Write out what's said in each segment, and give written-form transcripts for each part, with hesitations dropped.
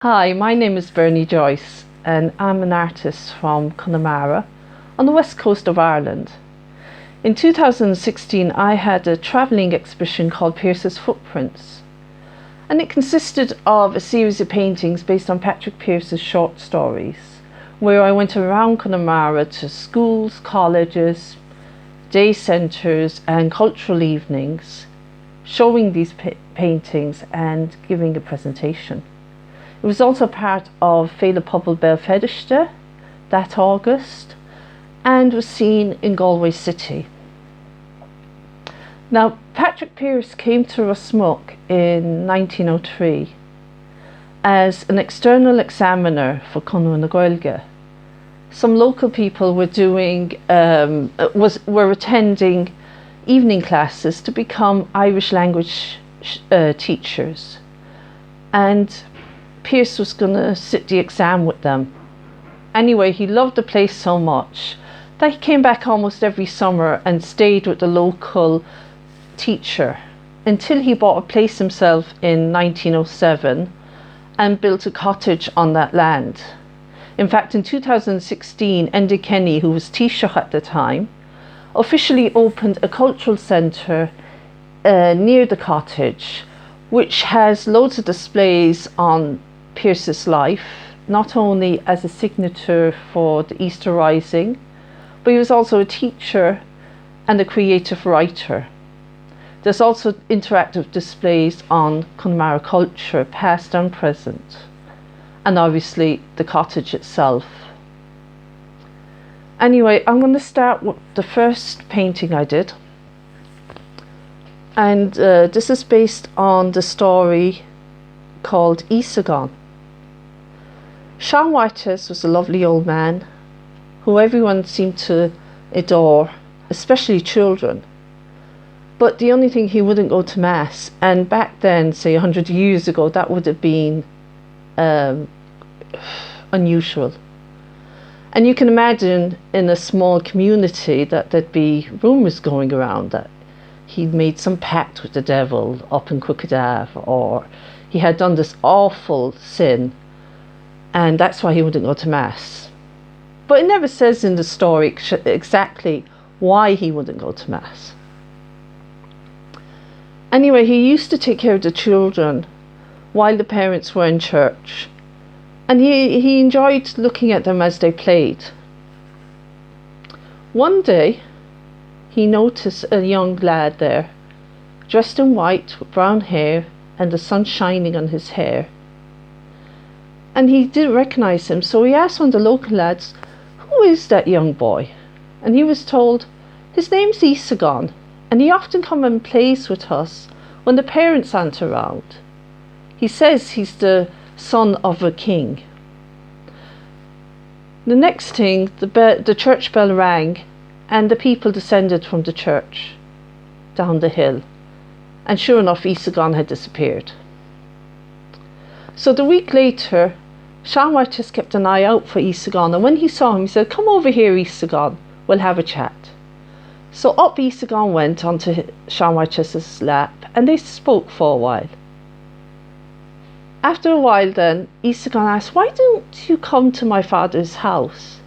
Hi, my name is Bernie Joyce and I'm an artist from Connemara on the west coast of Ireland. In 2016 I had a travelling exhibition called Pearse's Footprints, and it consisted of a series of paintings based on Patrick Pearse's short stories, where I went around Connemara to schools, colleges, day centres and cultural evenings, showing these paintings and giving a presentation. It was also part of Féile Pobal Belfediste that August and was seen in Galway City. Now, Patrick Pearse came to Rosmuck in 1903 as an external examiner for Conradh na Gaeilge. Some local people were attending evening classes to become Irish language teachers, and Pearse was going to sit the exam with them. Anyway, he loved the place so much that he came back almost every summer and stayed with the local teacher until he bought a place himself in 1907 and built a cottage on that land. In fact, in 2016, Enda Kenny, who was Taoiseach at the time, officially opened a cultural centre near the cottage, which has loads of displays on Pearse's life, not only as a signature for the Easter Rising, but he was also a teacher and a creative writer. There's also interactive displays on Connemara culture, past and present, and obviously the cottage itself. Anyway, I'm going to start with the first painting I did, and this is based on the story called Isagon. Sean Whitehouse was a lovely old man who everyone seemed to adore, especially children. But the only thing, he wouldn't go to mass, and back then, say 100 years ago, that would have been unusual. And you can imagine in a small community that there'd be rumours going around that he'd made some pact with the devil up in Crooked Ave, or he had done this awful sin, and that's why he wouldn't go to mass. But it never says in the story exactly why he wouldn't go to mass. Anyway, he used to take care of the children while the parents were in church, and he enjoyed looking at them as they played. One day he noticed a young lad there, dressed in white with brown hair and the sun shining on his hair. And he didn't recognise him, so he asked one of the local lads, "Who is that young boy?" And he was told, "His name's Isagon, and he often comes and plays with us when the parents aren't around. He says he's the son of a king." The next thing, the church bell rang, and the people descended from the church down the hill, and sure enough, Isagon had disappeared. So the week later, Sean White just kept an eye out for Isagon, and when he saw him, he said, "Come over here, Isagon, we'll have a chat." So up Isagon went onto Sean White's lap, and they spoke for a while. After a while then, Isagon asked, "Why don't you come to my father's house?"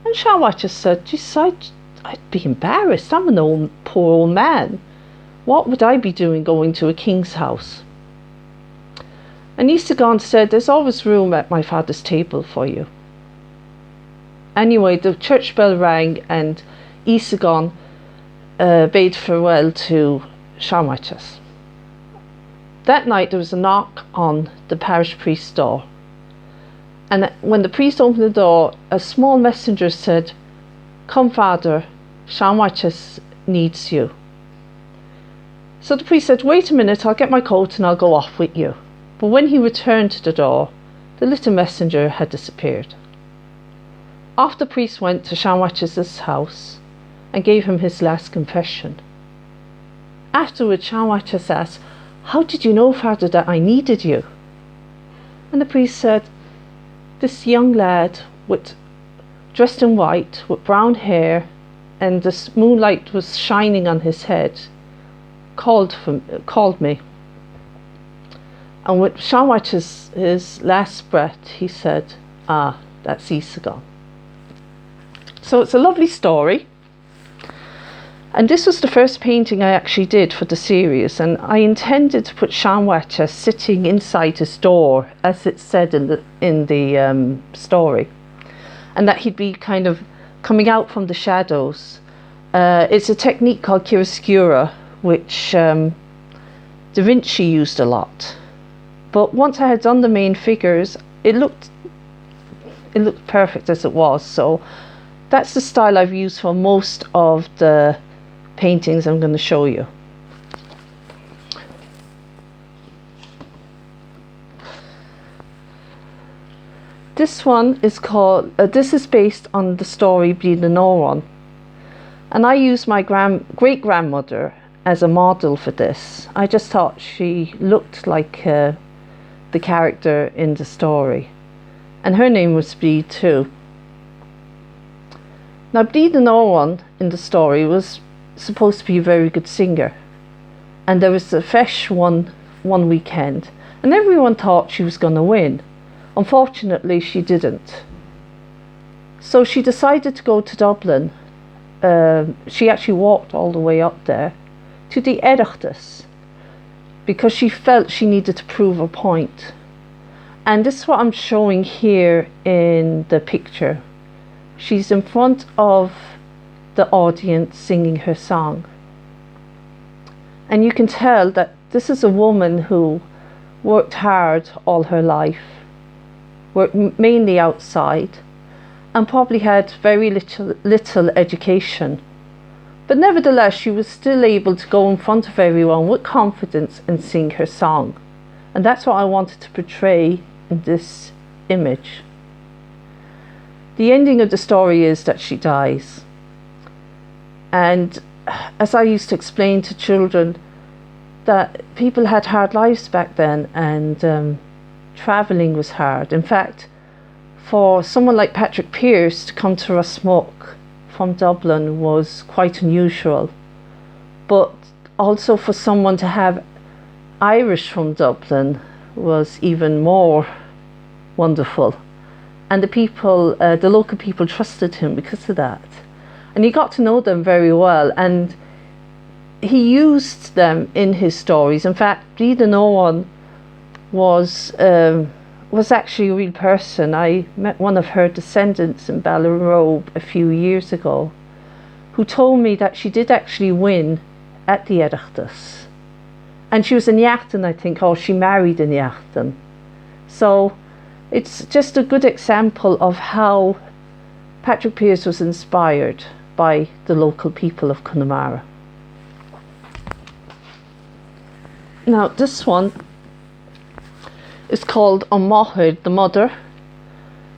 And Sean White just said, "Geez, I'd be embarrassed. I'm an poor old man. What would I be doing going to a king's house?" And Isagon said, "There's always room at my father's table for you." Anyway, the church bell rang, and Isagon bade farewell to Sean Whitehouse. That night there was a knock on the parish priest's door, and when the priest opened the door, a small messenger said, "Come, Father, Sean Whitehouse needs you." So the priest said, "Wait a minute, I'll get my coat and I'll go off with you." But when he returned to the door, the little messenger had disappeared. Off the priest went to Sean Whitehouse' house and gave him his last confession. Afterwards, Sean Whitehouse asked, "How did you know, Father, that I needed you?" And the priest said, "This young lad, dressed in white, with brown hair, and the moonlight was shining on his head, called me. And with Sean Watch's his last breath, he said, "Ah, that's Isagon." So it's a lovely story. And this was the first painting I actually did for the series, and I intended to put Sean Watcher sitting inside his door, as it's said in the story, and that he'd be kind of coming out from the shadows. It's a technique called chiaroscuro, which Da Vinci used a lot. But once I had done the main figures, it looked perfect as it was. So that's the style I've used for most of the paintings I'm going to show you. This one is called, this is based on the story Bíd an Óráin, and I used my great-grandmother as a model for this. I just thought she looked like the character in the story, and her name was Bíd too. Now, Bíd an Óráin in the story was supposed to be a very good singer, and there was a feis one weekend, and everyone thought she was going to win. Unfortunately, she didn't. So she decided to go to Dublin. She actually walked all the way up there to the Oireachtas because she felt she needed to prove a point. And this is what I'm showing here in the picture. She's in front of the audience singing her song, and you can tell that this is a woman who worked hard all her life, worked mainly outside, and probably had very little education, but nevertheless she was still able to go in front of everyone with confidence and sing her song. And that's what I wanted to portray in this image. The ending of the story is that she dies. And as I used to explain to children, that people had hard lives back then, and travelling was hard. In fact, for someone like Patrick Pearse to come to Rosmuck from Dublin was quite unusual. But also for someone to have Irish from Dublin was even more wonderful. And the local people trusted him because of that. And he got to know them very well, and he used them in his stories. In fact, Bíd an Óráin was actually a real person. I met one of her descendants in Ballinrobe a few years ago, who told me that she did actually win at the Oireachtas. And she was in Yachten, I think, or she married in Yachten. So it's just a good example of how Patrick Pearse was inspired by the local people of Connemara. Now this one is called An Mothair, the Mother.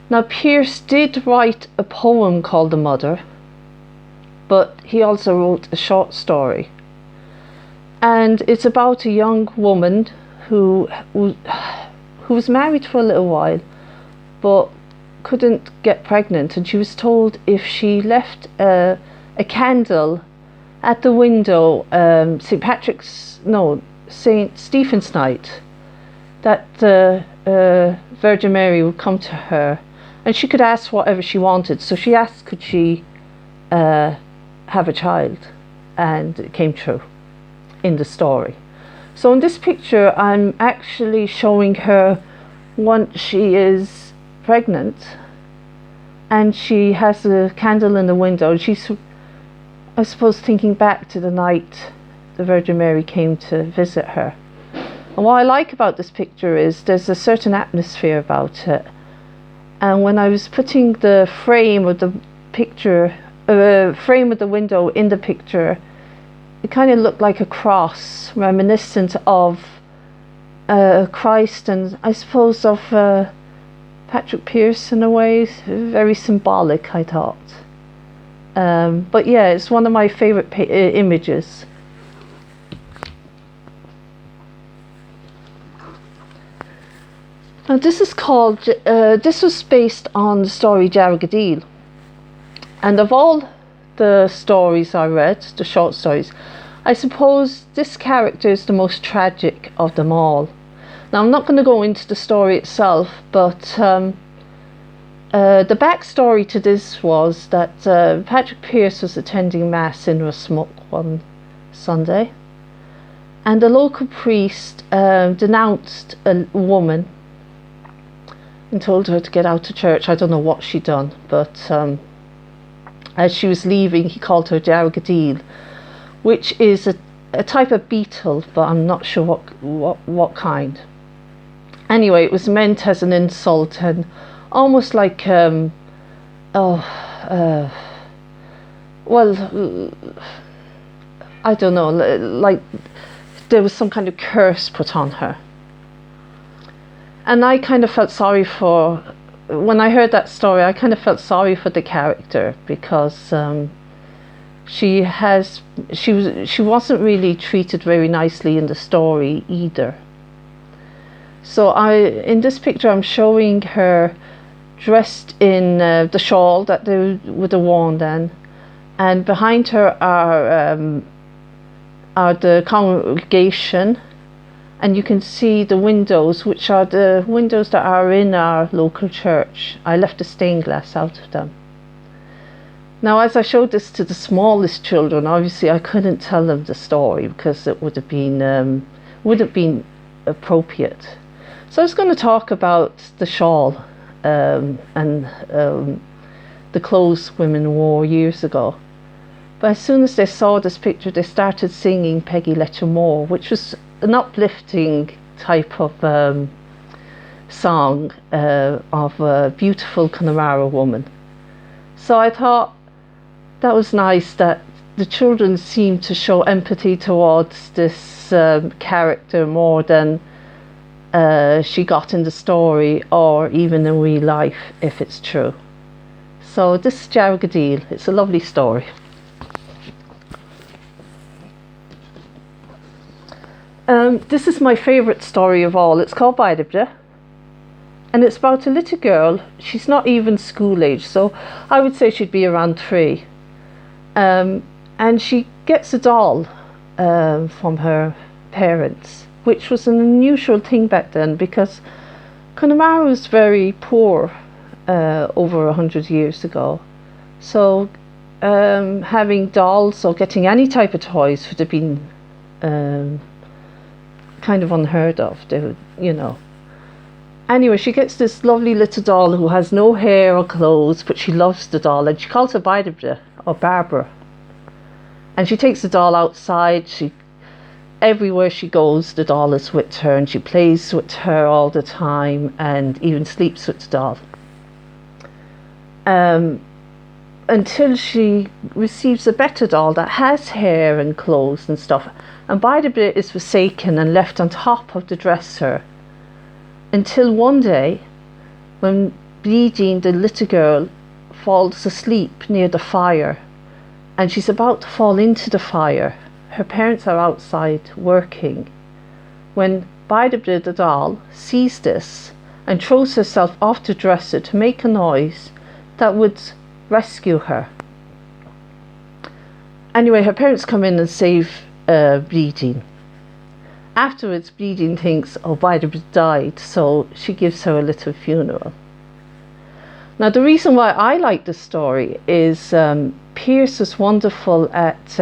Now Pearse did write a poem called The Mother, but he also wrote a short story. And it's about a young woman who was married for a little while, but couldn't get pregnant, and she was told if she left a candle at the window, St. Stephen's night, that the Virgin Mary would come to her and she could ask whatever she wanted. So she asked, could she have a child, and it came true in the story. So in this picture I'm actually showing her once she is pregnant, and she has a candle in the window, and she's, I suppose, thinking back to the night the Virgin Mary came to visit her. And what I like about this picture is there's a certain atmosphere about it. And when I was putting the frame of the picture, frame of the window in the picture, it kind of looked like a cross, reminiscent of Christ, and I suppose of Patrick Pearse in a way. Very symbolic, I thought. But yeah, it's one of my favourite images. Now this is called, this was based on the story Jarragadeel. And of all the stories I read, the short stories, I suppose this character is the most tragic of them all. Now, I'm not going to go into the story itself, but the backstory to this was that Patrick Pearse was attending Mass in Rusmuck one Sunday, and the local priest denounced a woman and told her to get out of church. I don't know what she'd done, but as she was leaving, he called her Jargadil, which is a type of beetle, but I'm not sure what kind. Anyway, it was meant as an insult and almost like well, I don't know, like there was some kind of curse put on her. And I kind of felt sorry for, when I heard that story, I kind of felt sorry for the character, because she wasn't really treated very nicely in the story either. So in this picture I'm showing her dressed in the shawl that they would have worn then, and behind her are the congregation, and you can see the windows, which are the windows that are in our local church. I left the stained glass out of them. Now, as I showed this to the smallest children, obviously I couldn't tell them the story because it would have been appropriate. So I was going to talk about the shawl and the clothes women wore years ago. But as soon as they saw this picture, they started singing Peggy Let You More, which was an uplifting type of song of a beautiful Connemara woman. So I thought that was nice that the children seemed to show empathy towards this character more than she got in the story, or even in real life, if it's true. So this is Jargadil. It's a lovely story. This is my favourite story of all. It's called Baidibja, and it's about a little girl. She's not even school age, so I would say she'd be around 3. And she gets a doll from her parents, which was an unusual thing back then, because Connemara was very poor over 100 years ago. So having dolls or getting any type of toys would have been kind of unheard of. They would, Anyway, she gets this lovely little doll who has no hair or clothes, but she loves the doll, and she calls her Baidibja, or Barbara. And she takes the doll outside. Everywhere she goes, the doll is with her, and she plays with her all the time, and even sleeps with the doll. Until she receives a better doll that has hair and clothes and stuff. And Baidibja is forsaken and left on top of the dresser, until one day, when Brídín, the little girl, falls asleep near the fire, and she's about to fall into the fire. Her parents are outside working, when Baidibja, the doll, sees this and throws herself off the dresser to make a noise that would rescue her. Anyway, her parents come in and save Brídín. Afterwards, Brídín thinks, Baidibja died, so she gives her a little funeral. Now, the reason why I like this story is Pearse was wonderful at,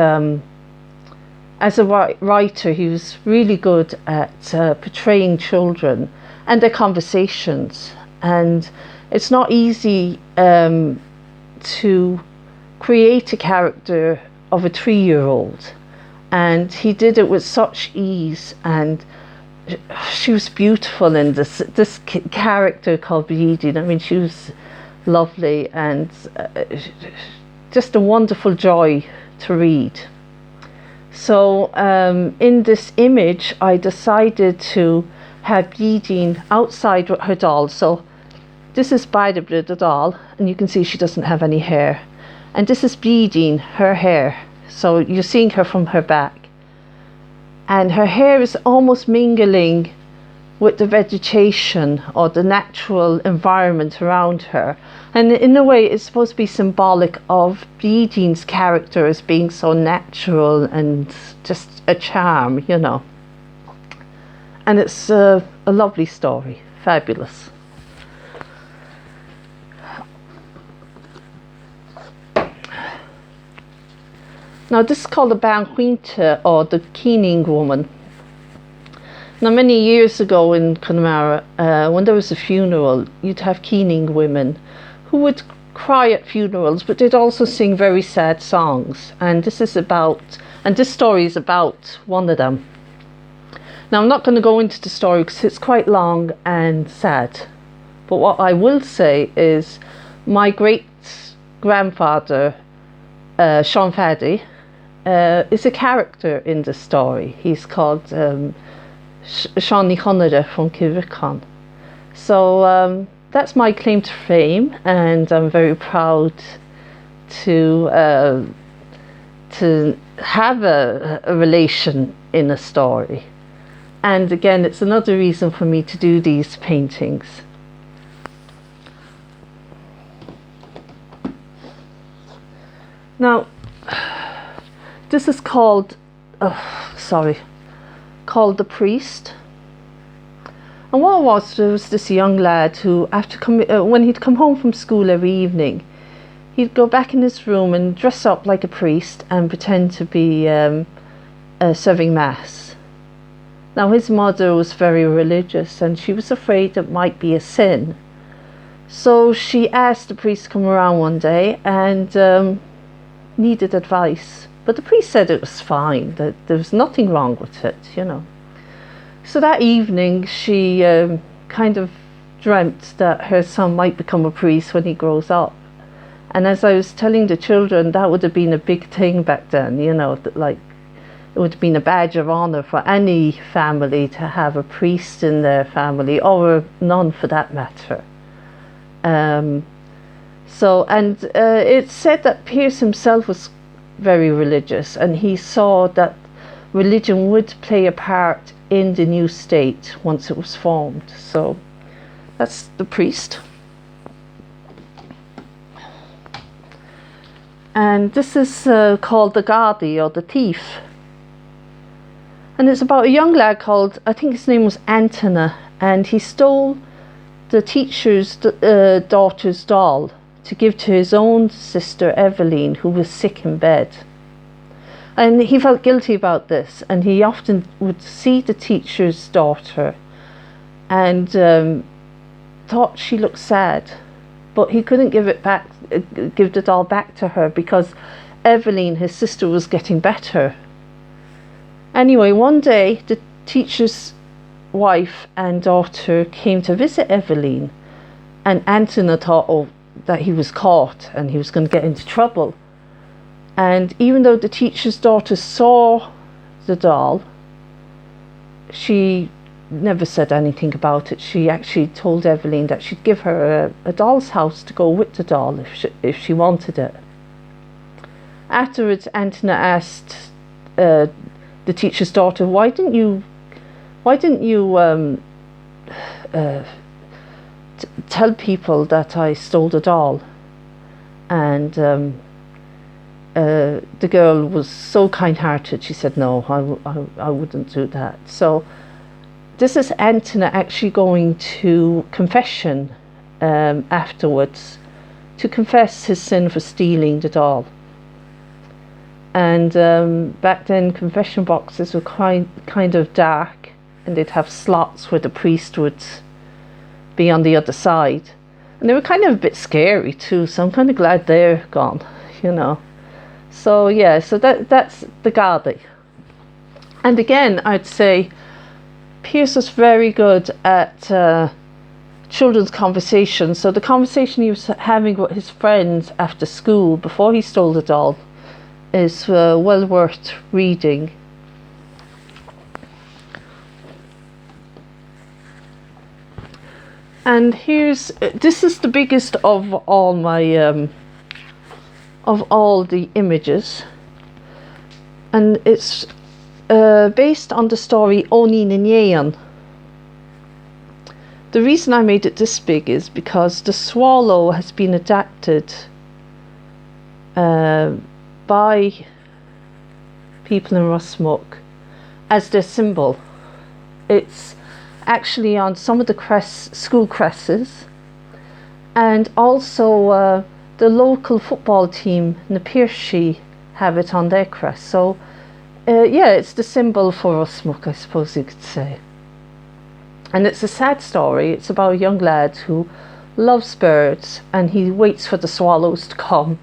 as a writer, he was really good at portraying children and their conversations. And it's not easy to create a character of a 3-year-old. And he did it with such ease, and she was beautiful in this character called Brídín. I mean, she was lovely and just a wonderful joy to read. So in this image, I decided to have Brídín outside with her doll. So this is Baidibja, the doll, and you can see she doesn't have any hair. And this is Brídín, her hair. So you're seeing her from her back. And her hair is almost mingling with the vegetation or the natural environment around her. And in a way, it's supposed to be symbolic of Brídín's character as being so natural and just a charm, and it's a lovely story, fabulous. Now this is called the Banhuinte, or the Keening woman. Now many years ago in Connemara, when there was a funeral, you'd have Keening women who would cry at funerals, but they'd also sing very sad songs. And this story is about one of them. Now I'm not going to go into the story because it's quite long and sad. But what I will say is my great grandfather, Sean Faddy, is a character in the story. He's called Sean Ní Chonada from Kilricon. So that's my claim to fame, and I'm very proud to have a relation in a story. And again, it's another reason for me to do these paintings. Now, this is called The Priest. And what it was, there was this young lad who, when he'd come home from school every evening, he'd go back in his room and dress up like a priest and pretend to be serving mass. Now his mother was very religious, and she was afraid it might be a sin. So she asked the priest to come around one day and needed advice. But the priest said it was fine, that there was nothing wrong with it, you know. So that evening she kind of dreamt that her son might become a priest when he grows up. And as I was telling the children, that would have been a big thing back then, you know, that like it would have been a badge of honour for any family to have a priest in their family, or a nun for that matter. It's said that Pearse himself was very religious, and he saw that religion would play a part in the new state once it was formed. So that's The Priest. And this is called The Gardaí, or The Thief. And it's about a young lad called, I think his name was Anthony, and he stole the teacher's daughter's doll to give to his own sister Eveline, who was sick in bed. And he felt guilty about this, and he often would see the teacher's daughter and thought she looked sad, but he couldn't give the doll back to her because Eveline, his sister, was getting better. Anyway, one day the teacher's wife and daughter came to visit Eveline, and Anthony thought that he was caught and he was going to get into trouble. And even though the teacher's daughter saw the doll, she never said anything about it. She actually told Eveline that she'd give her a doll's house to go with the doll if she wanted it. Afterwards, Anthony asked the teacher's daughter, why didn't you tell people that I stole the doll? And the girl was so kind-hearted, she said, no, I wouldn't do that. So this is Anthony actually going to confession afterwards, to confess his sin for stealing the doll. And back then confession boxes were kind of dark, and they'd have slots where the priest would be on the other side, and they were kind of a bit scary too, so I'm kind of glad they're gone, you know. So yeah, so that's the Gardaí. And again, I'd say Pearse was very good at children's conversations. So the conversation he was having with his friends after school before he stole the doll is well worth reading. And this is the biggest of all my of all the images, and it's based on the story Oni Ninyeon. The reason I made it this big is because the swallow has been adapted by people in Rossmook as their symbol. It's actually on some of the school cresses, and also the local football team, na Pearse, have it on their crest. So yeah, it's the symbol for Rusmuck, I suppose you could say. And it's a sad story. It's about a young lad who loves birds, and he waits for the swallows to come.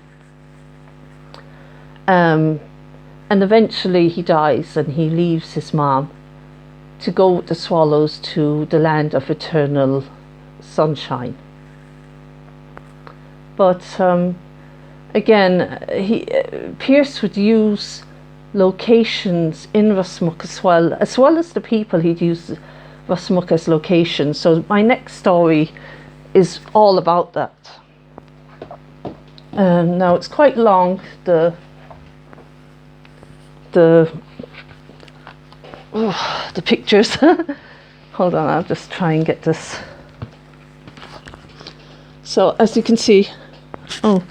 And eventually he dies, and he leaves his mom to go with the swallows to the land of eternal sunshine. But again, Pearse would use locations in Rusmuck as well as the people. He'd use Rusmuck as locations. So my next story is all about that. Now it's quite long, the pictures. Hold on, I'll just try and get this. So as you can see, oh,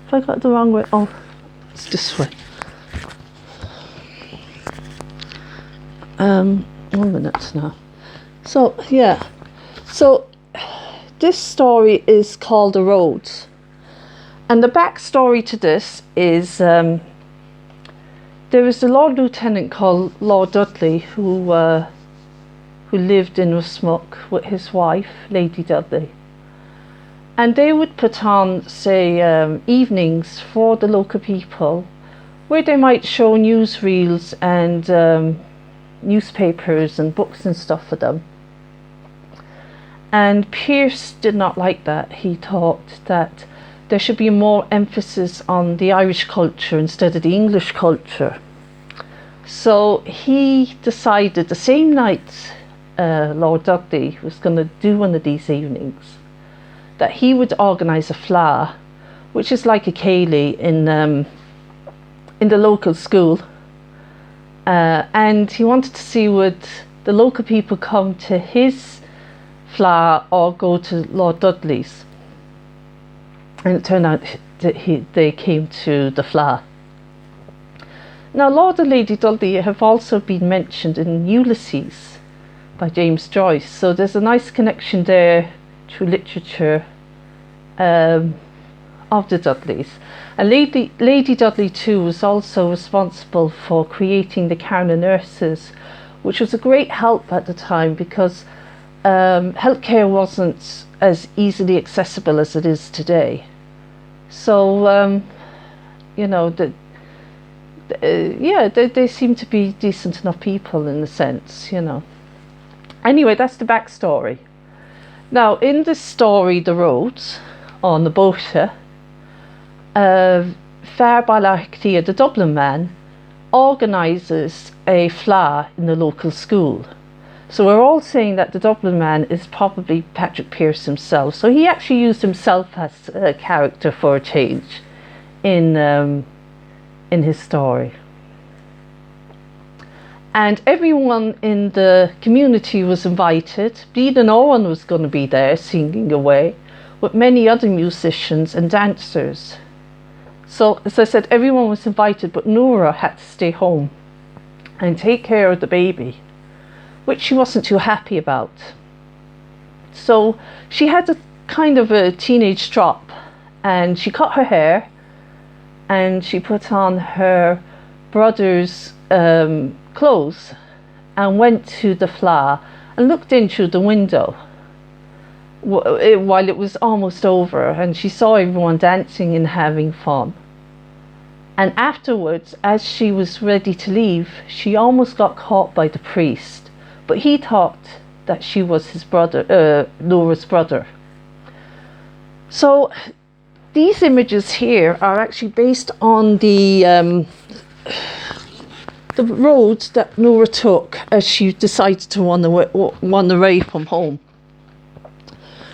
have I got the wrong way? Oh, it's this way. 1 minute now. So yeah, so this story is called The Roads, and the backstory to this is there was a Lord Lieutenant called Lord Dudley who lived in Rusmuck with his wife, Lady Dudley, and they would put on, say, evenings for the local people, where they might show newsreels and newspapers and books and stuff for them. And Pearse did not like that. He thought that there should be more emphasis on the Irish culture instead of the English culture. So he decided the same night Lord Dudley was going to do one of these evenings, that he would organise a fleadh, which is like a céilí in the local school. And he wanted to see would the local people come to his fleadh or go to Lord Dudley's. And it turned out that they came to the fleadh. Now, Lord and Lady Dudley have also been mentioned in Ulysses by James Joyce, so there's a nice connection there through literature of the Dudleys. And Lady Dudley too was also responsible for creating the Carna nurses, which was a great help at the time because healthcare wasn't as easily accessible as it is today. So you know, they seem to be decent enough people in a sense, you know. Anyway, that's the backstory. Now, in this story, The Roads, on the Bóta, Fear Bailachtaí, the Dublin man, organises a fleadh in the local school. So we're all saying that the Dublin man is probably Patrick Pearse himself. So he actually used himself as a character for a change in his story. And everyone in the community was invited. Even Owen was going to be there singing away with many other musicians and dancers. So, as I said, everyone was invited, but Nora had to stay home and take care of the baby, which she wasn't too happy about. So she had a kind of a teenage drop, and she cut her hair and she put on her brother's clothes and went to the fleadh and looked in through the window while it was almost over, and she saw everyone dancing and having fun. And afterwards, as she was ready to leave, she almost got caught by the priest, but he thought that she was his brother, Nora's brother. So these images here are actually based on the roads that Nora took as she decided to run away from home.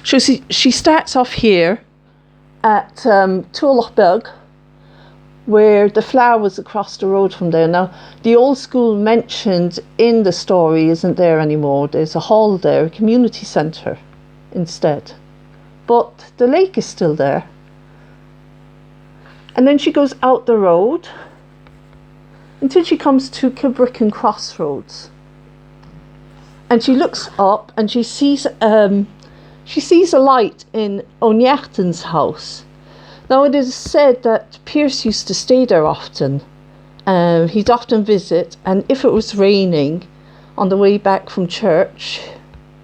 So she starts off here at Tullachbeg, where the flower was across the road from there. Now, the old school mentioned in the story isn't there anymore. There's a hall there, a community centre instead. But the lake is still there. And then she goes out the road until she comes to Kilbrickan Crossroads. and she looks up and she sees a light in O'Niachtan's house. Now it is said that Pearse used to stay there often. He'd often visit, and if it was raining on the way back from church,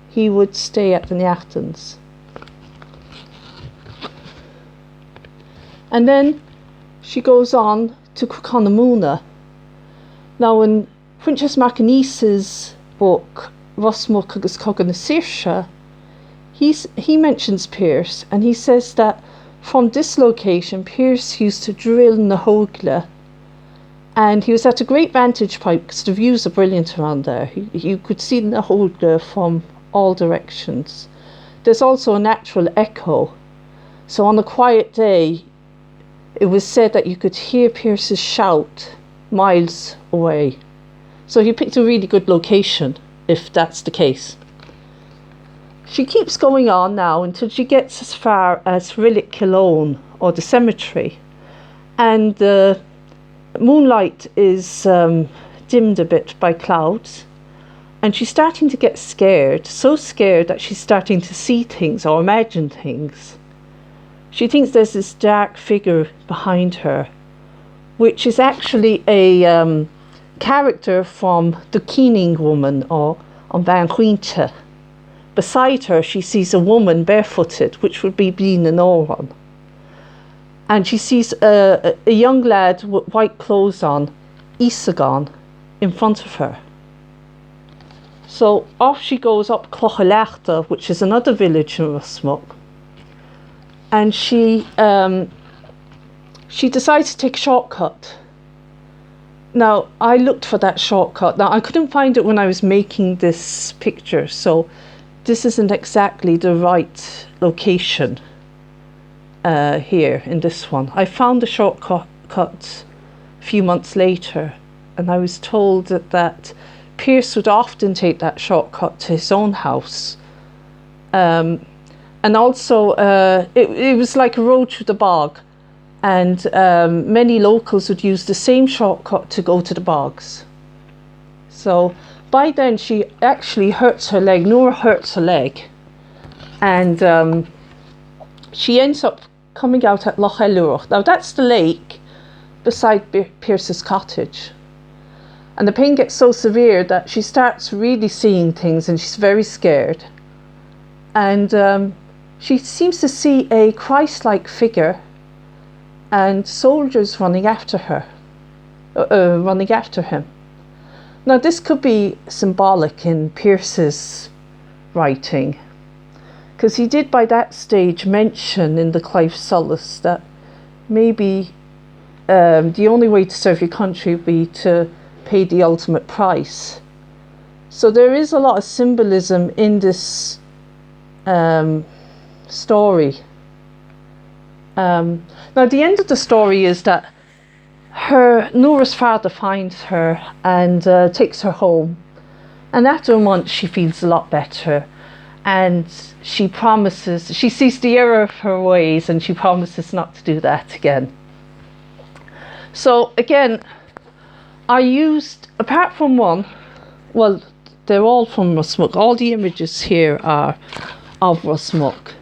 he would stay at the Niachtans. And then she goes on to Cwcanamuna. Now in Princess Macanice's book, Rosmuc agus Cogan na Saoirse, he mentions Pearse, and he says that from this location, Pearse used to drill na Hógla, and he was at a great vantage point because the views are brilliant around there. You could see na Hógla from all directions. There's also a natural echo, so on a quiet day, it was said that you could hear Pearse's shout miles away. So he picked a really good location, if that's the case. She keeps going on now until she gets as far as Rillick Kilone, or the cemetery. And the moonlight is dimmed a bit by clouds. And she's starting to get scared, so scared that she's starting to see things or imagine things. She thinks there's this dark figure behind her, which is actually a character from the Keening woman, or An Van Huinte. Beside her, she sees a woman barefooted, which would be Blin and Oran. And she sees a young lad with white clothes on, Isagan, in front of her. So off she goes up Clochalachta, which is another village in Rosmuc. And she decides to take a shortcut. Now, I looked for that shortcut. Now, I couldn't find it when I was making this picture, so this isn't exactly the right location here in this one. I found the shortcut a few months later, and I was told that Pearse would often take that shortcut to his own house. And also, it was like a road through the bog, and many locals would use the same shortcut to go to the bogs. So by then she actually hurts her leg. Nora hurts her leg, and she ends up coming out at Loch Elurach. Now that's the lake beside Pearse's cottage. And the pain gets so severe that she starts really seeing things, and she's very scared. And she seems to see a Christ-like figure and soldiers running after her, running after him. Now this could be symbolic in Pearse's writing, because he did by that stage mention in the Clive Solace that maybe the only way to serve your country would be to pay the ultimate price. So there is a lot of symbolism in this story. Now the end of the story is that Nora's father finds her and takes her home, and after a month she feels a lot better, and she sees the error of her ways, and she promises not to do that again. So again, I used, apart from one, well, they're all from Rosmuc. All the images here are of Rosmuc,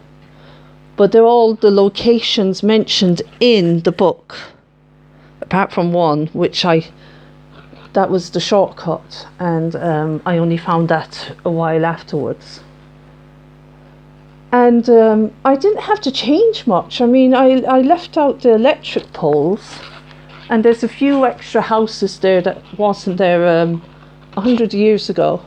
but they're all the locations mentioned in the book, apart from one, that was the shortcut, and I only found that a while afterwards. And I didn't have to change much. I mean, I left out the electric poles, and there's a few extra houses there that wasn't there 100 years ago.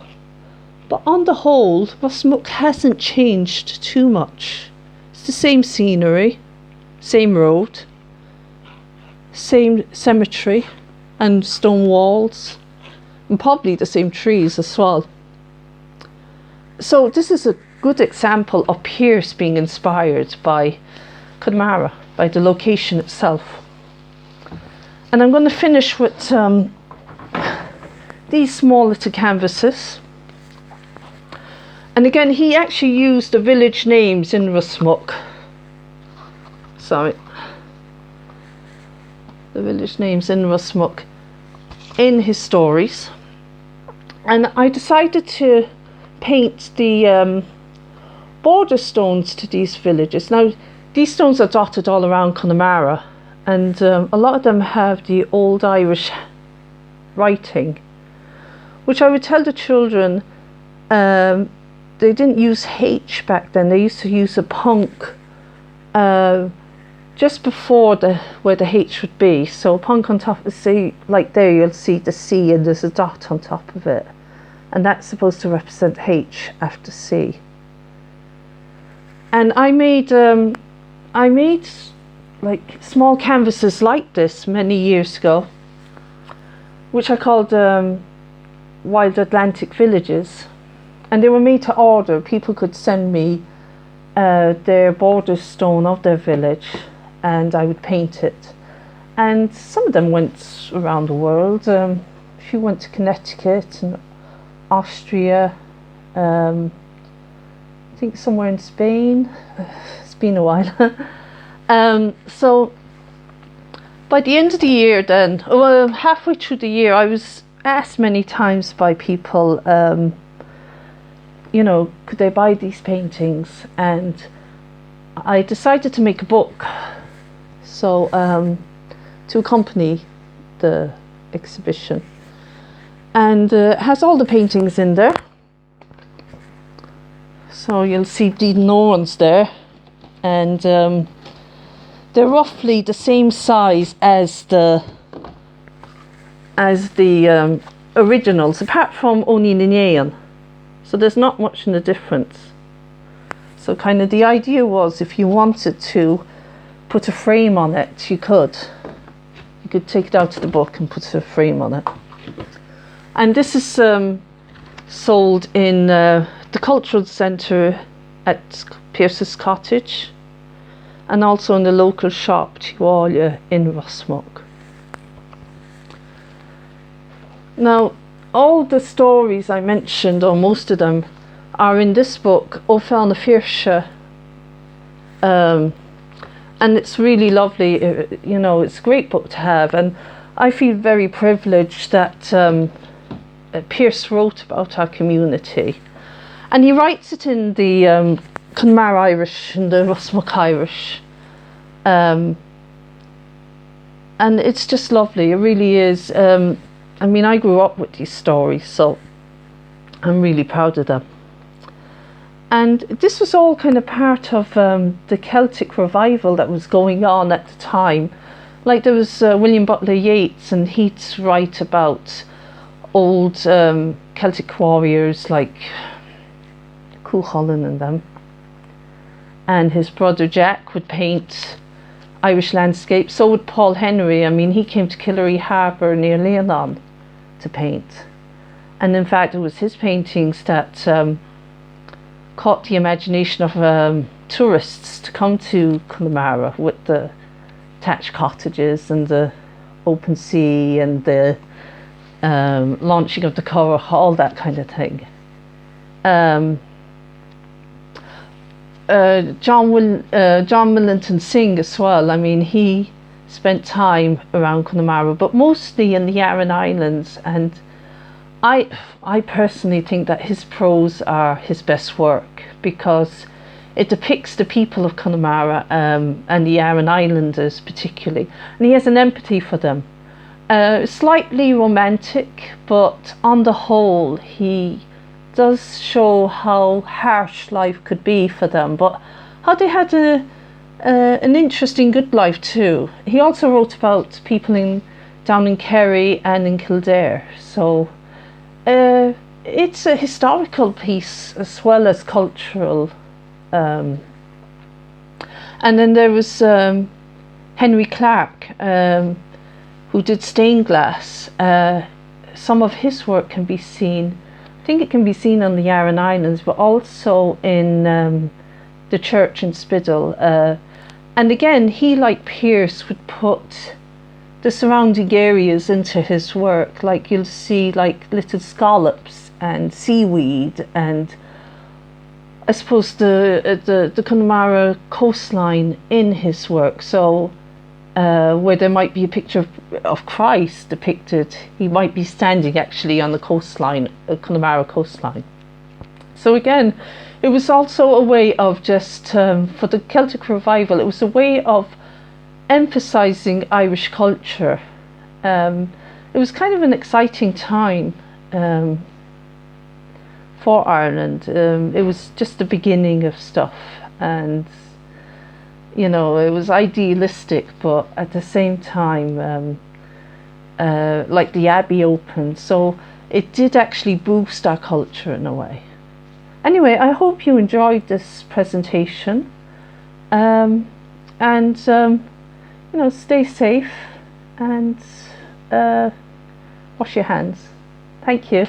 But on the whole, Rosmuc hasn't changed too much. It's the same scenery, same road, same cemetery and stone walls, and probably the same trees as well. So this is a good example of Pearse being inspired by Connemara, by the location itself. And I'm going to finish with these small little canvases. And again, he actually used the village names in Rosmuc. Sorry. The village names in Rosmuc in his stories. And I decided to paint the border stones to these villages. Now, these stones are dotted all around Connemara, and a lot of them have the old Irish writing, which I would tell the children they didn't use H back then. They used to use a punk just before where the H would be. So a punk on top, see, like there you'll see the C and there's a dot on top of it, and that's supposed to represent H after C. And I made like small canvases like this many years ago, which I called Wild Atlantic Villages, and they were made to order. People could send me their border stone of their village, and I would paint it. And some of them went around the world. A few went to Connecticut and Austria. I think somewhere in Spain. It's been a while. So by the end of the year then, halfway through the year, I was asked many times by people, could they buy these paintings? And I decided to make a book, so to accompany the exhibition. And it has all the paintings in there. So you'll see the Norns there, and they're roughly the same size as the originals, apart from only Linnean. So there's not much in the difference. So kind of the idea was, if you wanted to put a frame on it, you could take it out of the book and put a frame on it. And this is sold in the Cultural Centre at Pearse's Cottage, and also in the local shop Tiwala in Rossmock. Now, all the stories I mentioned, or most of them, are in this book, Patrick Pearse, and it's really lovely. It's a great book to have, and I feel very privileged that Pearse wrote about our community, and he writes it in the Connemara Irish and the Rossmock Irish, and it's just lovely. It really is. I grew up with these stories, so I'm really proud of them. And this was all kind of part of the Celtic revival that was going on at the time. Like there was William Butler Yeats, and he'd write about old Celtic warriors like Cuchulainn and them. And his brother Jack would paint Irish landscapes. So would Paul Henry. He came to Killary Harbour near Leanon to paint. And in fact, it was his paintings that caught the imagination of tourists to come to Connemara, with the thatched cottages and the open sea and the launching of the Curragh, all that kind of thing. John Millington Synge as well. He spent time around Connemara, but mostly in the Aran Islands, and I personally think that his prose are his best work, because it depicts the people of Connemara and the Aran Islanders particularly, and he has an empathy for them. Slightly romantic, but on the whole he does show how harsh life could be for them, but how they had an interesting good life too. He also wrote about people down in Kerry and in Kildare, so it's a historical piece as well as cultural. And then there was Henry Clark, who did stained glass. Some of his work can be seen, I think it can be seen on the Aran Islands, but also in the church in Spiddal. And again, he, like Pearse, would put the surrounding areas into his work. Like you'll see like little scallops and seaweed, and I suppose the Connemara coastline in his work. So where there might be a picture of Christ depicted, he might be standing actually on the coastline, Connemara coastline. So again, it was also a way of just, for the Celtic Revival, it was a way of emphasising Irish culture. It was kind of an exciting time for Ireland. It was just the beginning of stuff, and you know, it was idealistic, but at the same time, like the Abbey opened, so it did actually boost our culture in a way. Anyway, I hope you enjoyed this presentation, and you know, stay safe and wash your hands. Thank you.